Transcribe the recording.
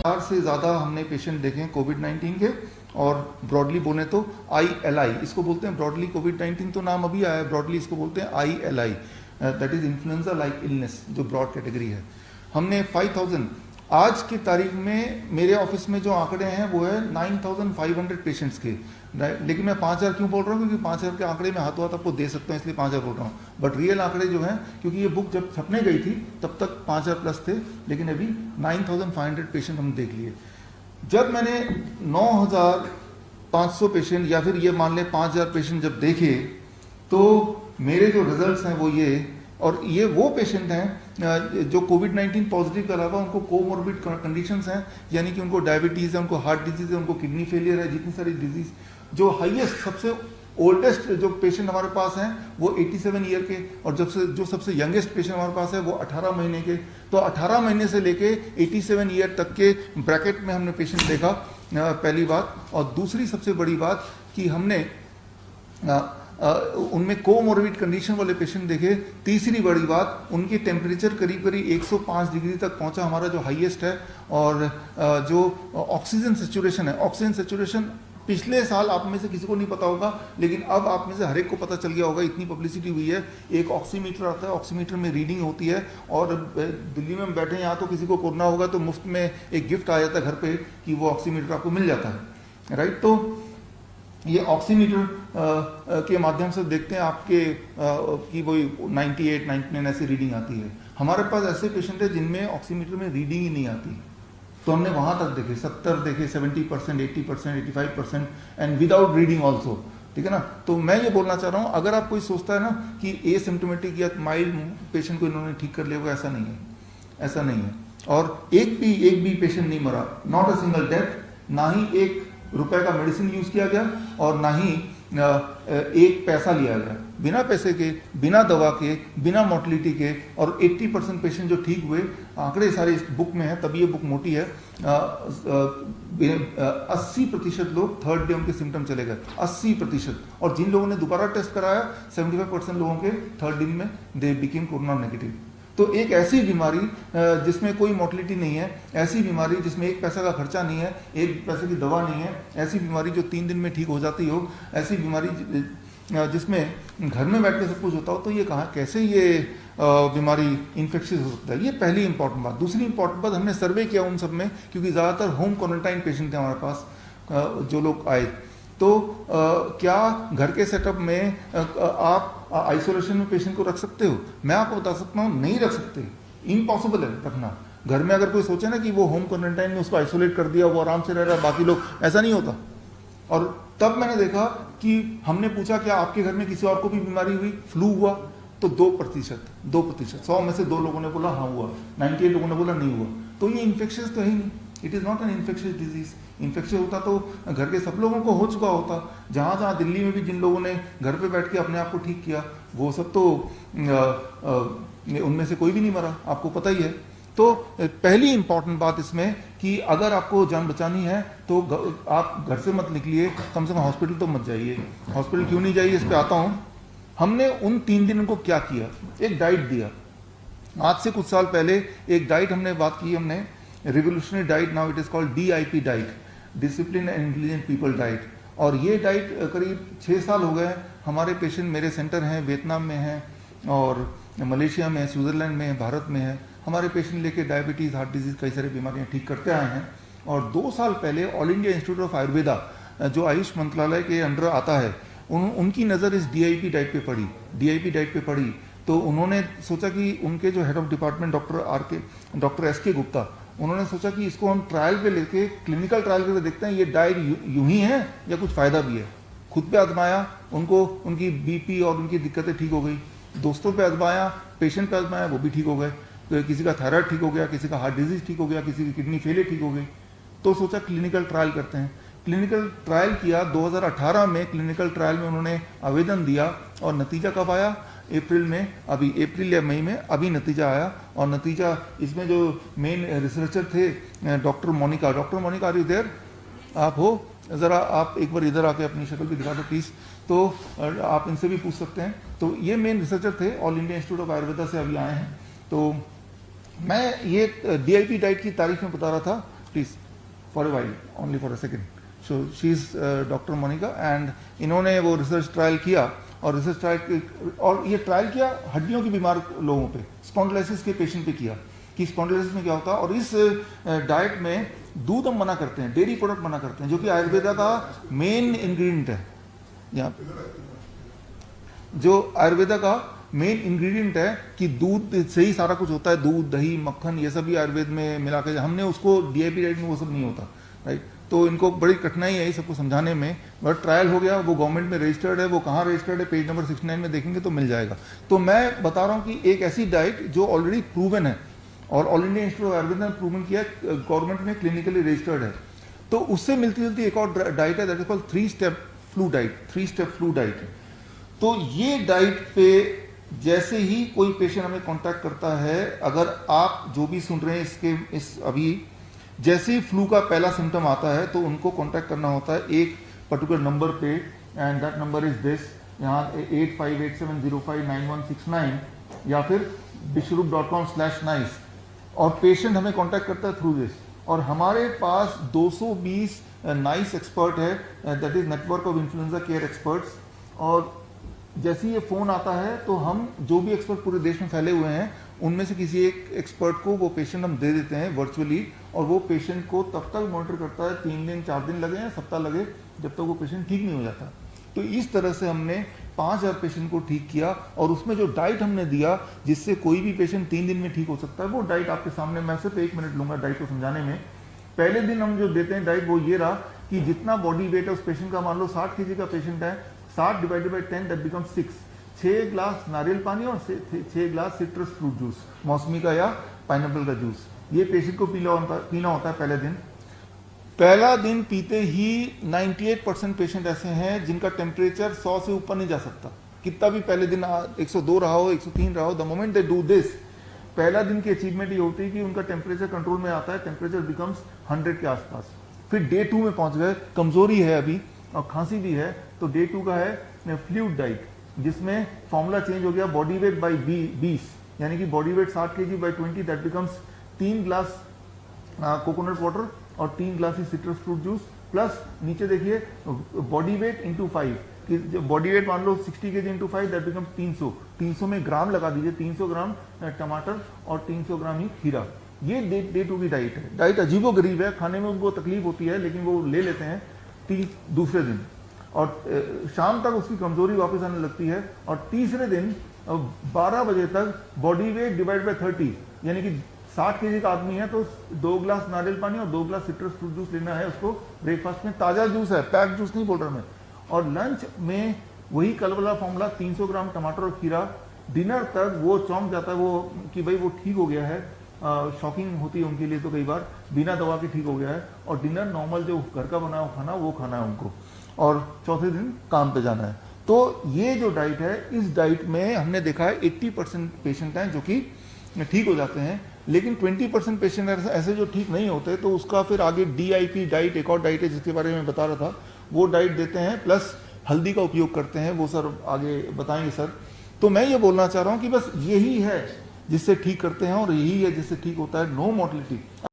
1000 से ज़्यादा हमने पेशेंट देखे हैं कोविड-19 के, और ब्रॉडली बोले तो ILI इसको बोलते हैं। ब्रॉडली कोविड-19 तो नाम अभी आया है, ब्रॉडली इसको बोलते हैं ILI, that is influenza like illness, जो ब्रॉड कैटेगरी है। हमने 5000, आज की तारीख में मेरे ऑफिस में जो आंकड़े हैं वो है 9500 पेशेंट्स के, लेकिन मैं 5000 क्यों बोल रहा हूँ, क्योंकि 5000 के आंकड़े में हाथों हाथ आपको दे सकता हूँ, इसलिए 5000 बोल रहा हूँ। बट रियल आंकड़े जो हैं, क्योंकि ये बुक जब छपने गई थी तब तक 5000 प्लस थे, लेकिन अभी 9500 पेशेंट हम देख लिए। जब मैंने 9500 पेशेंट या फिर ये मान लें 5000 पेशेंट जब देखे, तो मेरे जो रिजल्ट्स हैं वो ये, और ये वो पेशेंट हैं जो कोविड-19 पॉजिटिव के अलावा उनको कोमॉर्बिड कंडीशंस हैं, यानी कि उनको डायबिटीज़ है, उनको हार्ट डिजीज़ है, उनको किडनी फेलियर है, जितनी सारी डिजीज़। जो हाईएस्ट सबसे ओल्डेस्ट जो पेशेंट हमारे पास हैं वो 87 ईयर के, और जो सबसे यंगेस्ट पेशेंट हमारे पास है वो 18 महीने के। तो 18 महीने से लेके 87 ईयर तक के ब्रैकेट में हमने पेशेंट देखा, पहली बात। और दूसरी सबसे बड़ी बात कि हमने उनमें कोमॉर्बिड कंडीशन वाले पेशेंट देखे। तीसरी बड़ी बात, उनकी टेम्परेचर करीब करीब 105 डिग्री तक पहुंचा, हमारा जो हाईएस्ट है। और जो ऑक्सीजन सेचुरेशन है, ऑक्सीजन सेचुरेशन पिछले साल आप में से किसी को नहीं पता होगा, लेकिन अब आप में से हर एक को पता चल गया होगा, इतनी पब्लिसिटी हुई है। एक ऑक्सीमीटर आता है, ऑक्सीमीटर में रीडिंग होती है, और दिल्ली में बैठे यहाँ तो किसी को कोरोना होगा तो मुफ्त में एक गिफ्ट आ जाता है घर पे कि वो ऑक्सीमीटर आपको मिल जाता है, राइट। तो ये ऑक्सीमीटर के माध्यम से देखते हैं आपके कि वही 98, 99 ऐसी रीडिंग आती है। हमारे पास ऐसे पेशेंट है जिनमें ऑक्सीमीटर में रीडिंग ही नहीं आती, तो हमने वहां तक देखे, 70 देखे, 70%, 80%, 85%, एंड विदाउट रीडिंग ऑल्सो, ठीक है ना। तो मैं ये बोलना चाह रहा हूँ, अगर आप कोई सोचता है ना कि एसिम्प्टोमेटिक या माइल्ड पेशेंट को इन्होंने ठीक कर लिया, वो ऐसा नहीं है, ऐसा नहीं है। और एक भी पेशेंट नहीं मरा, नॉट अ सिंगल डेथ, ना ही एक रुपए का मेडिसिन यूज किया गया और ना ही एक पैसा लिया गया, बिना पैसे के, बिना दवा के, बिना मोर्टेलिटी के। और 80% पेशेंट जो ठीक हुए, आंकड़े सारे इस बुक में है, तभी ये बुक मोटी है। 80% लोग थर्ड डे उनके सिम्टम चले गए, 80%। और जिन लोगों ने दोबारा टेस्ट कराया, 75% लोगों के थर्ड दिन में दे बिकेम कोरोना नेगेटिव। तो एक ऐसी बीमारी जिसमें कोई मोर्टेलिटी नहीं है, ऐसी बीमारी जिसमें एक पैसा का खर्चा नहीं है, एक पैसे की दवा नहीं है, ऐसी बीमारी जो 3 दिन में ठीक हो जाती हो, ऐसी बीमारी जिसमें घर में बैठ के सब कुछ होता हो, तो ये कहाँ, कैसे ये बीमारी इन्फेक्शियस हो सकता है। ये पहली इंपॉर्टेंट बात। दूसरी इंपॉर्टेंट बात, हमने सर्वे किया उन सब में, क्योंकि ज़्यादातर होम क्वारंटाइन पेशेंट थे हमारे पास जो लोग आए। तो क्या घर के सेटअप में आप आइसोलेशन में पेशेंट को रख सकते हो? मैं आपको बता सकता हूँ, नहीं रख सकते, इम्पॉसिबल है रखना। घर में अगर कोई सोचे ना कि वो होम क्वारंटाइन में उसको आइसोलेट कर दिया, वो आराम से रह रहा है, बाकी लोग, ऐसा नहीं होता। और तब मैंने देखा कि हमने पूछा क्या आपके घर में किसी और को भी बीमारी हुई, फ्लू हुआ, तो 2%, 100 में से 2 लोगों ने बोला हाँ हुआ, 98 लोगों ने बोला नहीं हुआ। तो ये इन्फेक्शियस तो है ही नहीं, it is not an infectious disease. Infection होता तो घर के सब लोगों को हो चुका होता। जहाँ दिल्ली में भी जिन लोगों ने घर पे बैठ के अपने आप को ठीक किया, वो सब तो उनमें से कोई भी नहीं मरा, आपको पता ही है। तो पहली इंपॉर्टेंट बात इसमें कि अगर आपको जान बचानी है तो आप घर से मत निकलिए, कम से कम हॉस्पिटल तो मत जाइए। हॉस्पिटल क्यों नहीं जाइए, इस पर आता हूँ। हमने उन 3 दिन को क्या किया, एक डाइट दिया। आज से कुछ साल पहले एक डाइट हमने बात की, हमने revolutionary diet, now it is called DIP diet, discipline and intelligent people diet. और ये डाइट करीब 6 साल हो गए। हमारे पेशेंट मेरे सेंटर हैं, वियतनाम में हैं और मलेशिया में, स्विट्जरलैंड में, भारत में है। हमारे पेशेंट लेके डायबिटीज़, हार्ट डिजीज़, कई सारी बीमारियां ठीक करते आए हैं। और 2 साल पहले all India institute of Ayurveda, जो आयुष मंत्रालय के अंडर आता है, उनकी नज़र इस DIP डाइट पे पड़ी। तो उन्होंने सोचा कि उनके जो head of department doctor SK Gupta, उन्होंने सोचा कि इसको हम ट्रायल पे लेके, क्लिनिकल ट्रायल करके देखते हैं ये डाइट यूं ही है या कुछ फ़ायदा भी है। खुद पे आजमाया, उनकी BP और उनकी दिक्कतें ठीक हो गई। दोस्तों पे आजमाया, पेशेंट पे आजमाया, वो भी ठीक हो गए। तो किसी का थायराइड ठीक हो गया, किसी का हार्ट डिजीज ठीक हो गया, किसी की किडनी फेलियर ठीक हो गई। तो सोचा क्लिनिकल ट्रायल करते हैं। क्लिनिकल ट्रायल किया 2018 में। क्लिनिकल ट्रायल में उन्होंने आवेदन दिया और नतीजा कब आया, अप्रैल में, अभी अप्रैल या मई में अभी नतीजा आया। और नतीजा इसमें जो मेन रिसर्चर थे doctor Monica are you there, आप हो, ज़रा आप एक बार इधर आके अपनी शक्ल भी दिखा दो प्लीज़। तो आप इनसे भी पूछ सकते हैं। तो ये मेन रिसर्चर थे, all India institute of Ayurveda से अभी आए हैं। तो मैं ये DIP डाइट की तारीफ में बता रहा था please for a while, only for a second. So she is doctor Monica and इन्होंने वो रिसर्च ट्रायल किया और रिसर्च ट्रायल और ये ट्रायल किया हड्डियों के बीमार लोगों पे, स्पॉन्डिलोसिस के पेशेंट पे किया कि स्पॉन्डिलोसिस में क्या होता है। और इस डाइट में दूध हम मना करते हैं, डेयरी प्रोडक्ट मना करते हैं, जो कि आयुर्वेदा का मेन इंग्रेडिएंट है। यहाँ जो आयुर्वेदा का मेन इंग्रेडिएंट है कि दूध से ही सारा कुछ होता है, दूध दही मक्खन ये सब भी आयुर्वेद में मिला के, हमने उसको डीआईपी डाइट में वो सब नहीं होता, राइट। तो इनको बड़ी कठिनाई है सबको समझाने में, बट ट्रायल हो गया, वो गवर्नमेंट में रजिस्टर्ड है, वो कहाँ रजिस्टर्ड है पेज नंबर 69 में देखेंगे तो मिल जाएगा। तो मैं बता रहा हूँ कि एक ऐसी डाइट जो ऑलरेडी प्रूवन है और all India institute of Ayurveda ने प्रूवन किया, गवर्नमेंट में क्लिनिकली रजिस्टर्ड है, तो उससे मिलती जुलती एक और डाइट है, that is called 3 step flu diet, 3 step flu diet. तो ये डाइट पे जैसे ही कोई पेशेंट हमें कांटेक्ट करता है, अगर आप जो भी सुन रहे हैं इस अभी जैसे ही फ्लू का पहला सिम्टम आता है तो उनको कांटेक्ट करना होता है एक पर्टिकुलर नंबर पे, and that number is this, यहाँ 8587059169 या फिर bishrup.com/nice, और पेशेंट हमें कांटेक्ट करता है थ्रू दिस। और हमारे पास 220 नाइस एक्सपर्ट है, that is network of influenza care experts. और जैसे ही ये फोन आता है तो हम जो भी एक्सपर्ट पूरे देश में फैले हुए हैं उनमें से किसी एक एक्सपर्ट को वो पेशेंट हम दे देते हैं वर्चुअली, और वो पेशेंट को तब तक मॉनिटर करता है 3 दिन 4 दिन लगे या सप्ताह लगे, जब तक वो पेशेंट ठीक नहीं हो जाता। तो इस तरह से हमने 5000 पेशेंट को ठीक किया, और उसमें जो डाइट हमने दिया जिससे कोई भी पेशेंट 3 दिन में ठीक हो सकता है, वो डाइट आपके सामने, मैं सिर्फ 1 मिनट लूंगा डाइट को समझाने में। पहले दिन हम जो देते हैं डाइट वो ये रहा कि जितना बॉडी वेट है उस पेशेंट का, मान लो 60 kg का पेशेंट है, 60 divided by 10 that become 6 glass नारियल पानी और 6 ग्लास सिट्रस फ्रूट जूस, मौसमी का या पाइनएप्पल का जूस, ये पेशेंट को पीना होता है पहले दिन। पहला दिन पीते ही 98% पेशेंट ऐसे हैं जिनका टेम्परेचर 100 से ऊपर नहीं जा सकता, कितना भी पहले दिन 102 रहा हो 103 रहा हो, the moment they do this, पहला दिन की अचीवमेंट ये होती है कि उनका टेम्परेचर कंट्रोल में आता है, टेम्परेचर बिकम्स 100 के आसपास। फिर डे 2 में पहुंच गए, कमजोरी है अभी और खांसी भी है, तो डे 2 का है फ्लूइड डाइट, जिसमें फॉर्मूला चेंज हो गया, बॉडी वेट बाई 20, यानी कि body weight 60 kg by 20 that becomes 3 glass coconut water और 3 glass citrus fruit juice, plus नीचे देखिए बॉडी वेट इंटू 5, कि बॉडी वेट मान लो 60 kg इंटू 5 दैट बिकम 300 में ग्राम लगा दीजिए, 300 ग्राम टमाटर और 300 ग्राम ही खीरा। ये डे 2 की डाइट है। डाइट अजीबो गरीब है, खाने में उनको तकलीफ होती है लेकिन वो ले लेते हैं दूसरे दिन, और शाम तक उसकी कमजोरी वापस आने लगती है, और तीसरे दिन 12 बजे तक बॉडी वेट डिवाइड बाय 30, यानी कि 60 kg का आदमी है तो 2 ग्लास नारियल पानी और 2 ग्लास सिट्रस फ्रूट जूस लेना है उसको ब्रेकफास्ट में, ताजा जूस है, पैक जूस नहीं बोल रहा मैं। और लंच में वही कल वाला फॉर्मूला, 300 ग्राम टमाटर और खीरा। डिनर तक वो चौंक जाता है वो कि भाई वो ठीक हो गया है, शॉकिंग होती है उनके लिए तो कई बार, बिना दवा के ठीक हो गया है, और डिनर नॉर्मल जो घर का बना हुआ खाना वो खाना है उनको, और चौथे दिन काम पे जाना है। तो ये जो डाइट है, इस डाइट में हमने देखा है 80% पेशेंट हैं जो कि ठीक हो जाते हैं, लेकिन 20% पेशेंट ऐसे जो ठीक नहीं होते, तो उसका फिर आगे DIP डाइट, एक और डाइट है जिसके बारे में बता रहा था, वो डाइट देते हैं, प्लस हल्दी का उपयोग करते हैं, वो सर आगे बताएंगे सर। तो मैं ये बोलना चाह रहा हूँ कि बस यही है जिससे ठीक करते हैं और यही है जिससे ठीक होता है, नो मोर्टेलिटी।